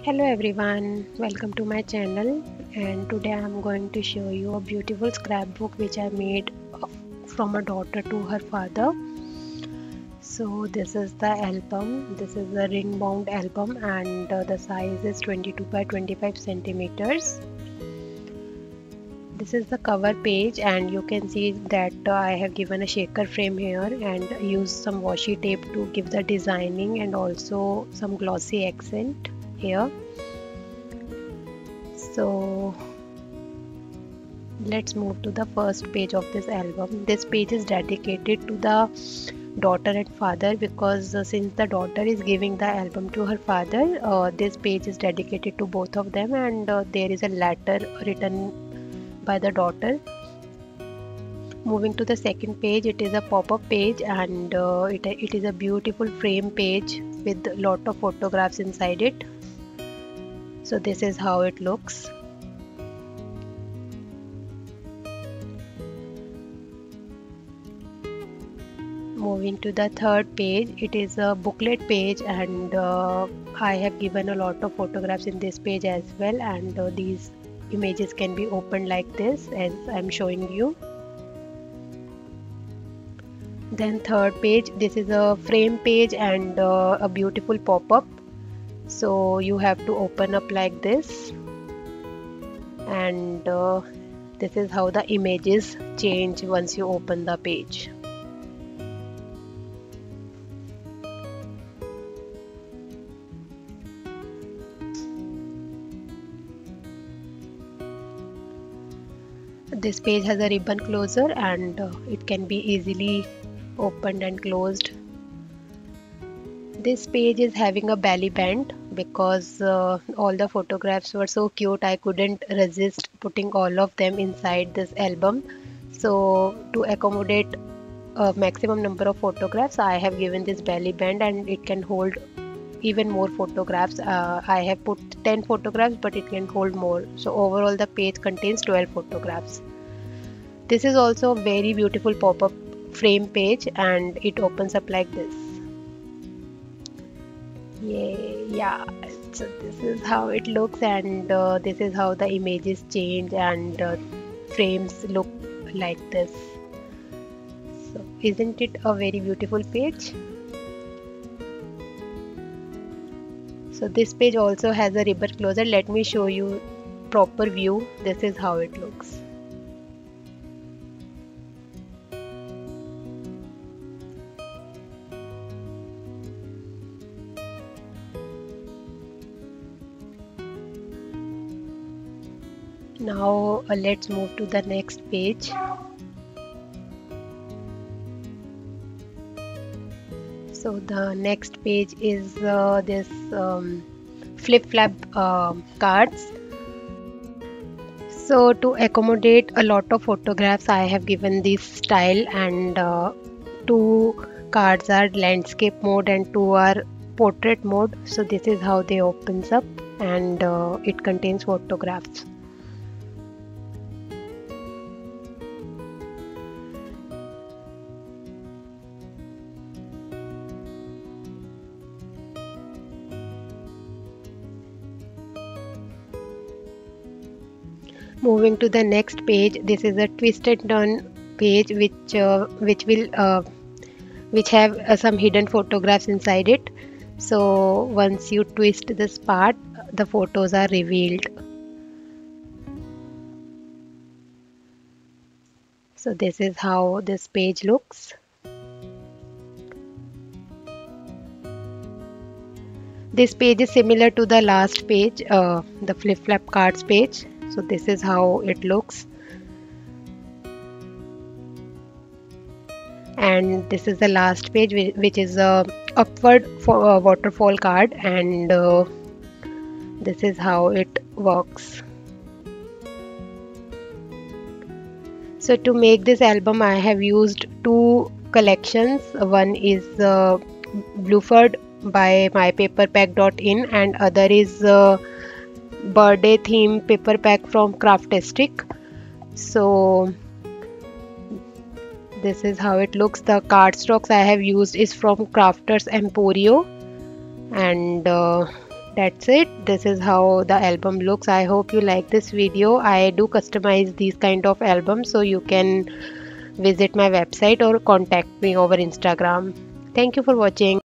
Hello everyone, welcome to my channel, and today I am going to show you a beautiful scrapbook which I made from a daughter to her father. So this is the album. This is a ring bound album and the size is 22 by 25 centimeters. This is the cover page and you can see that I have given a shaker frame here and used some washi tape to give the designing and also some glossy accent here. So let's move to the first page of this album. This page is dedicated to the daughter and father because since the daughter is giving the album to her father, this page is dedicated to both of them, and there is a letter written by the daughter. Moving to the second page, it is a pop-up page and it is a beautiful frame page with a lot of photographs inside it. So this is how it looks. Moving to the third page, it is a booklet page and I have given a lot of photographs in this page as well, and these images can be opened like this as I'm showing you. Then third page, this is a frame page and a beautiful pop-up, so you have to open up like this, and this is how the images change once you open the page. This page has a ribbon closer and it can be easily opened and closed. This page is having a belly band because all the photographs were so cute, I couldn't resist putting all of them inside this album. So to accommodate a maximum number of photographs, I have given this belly band and it can hold even more photographs. I have put 10 photographs, but it can hold more. So overall the page contains 12 photographs. This is also a very beautiful pop-up frame page and it opens up like this. Yeah, so this is how it looks, and this is how the images change and frames look like this. So isn't it a very beautiful page? So this page also has a ribbon closer. Let me show you proper view. This is how it looks. Now let's move to the next page. So the next page is this flip-flap cards. So to accommodate a lot of photographs, I have given this style, and two cards are landscape mode and two are portrait mode. So this is how they opens up, and it contains photographs. Moving to the next page, this is a twist and turn page which have some hidden photographs inside it. So once you twist this part, the photos are revealed. So this is how this page looks. This page is similar to the last page, the flip-flap cards page. So this is how it looks. And this is the last page, which is a upward waterfall card, and this is how it works. So to make this album, I have used two collections. One is Blueford by mypaperpack.in and other is birthday theme paper pack from Craftastic. So this is how it looks. The cardstocks I have used is from Crafters Emporio, and That's it. This is how the album looks. I hope you like this video. I do customize these kind of albums, so you can visit my website or contact me over Instagram. Thank you for watching.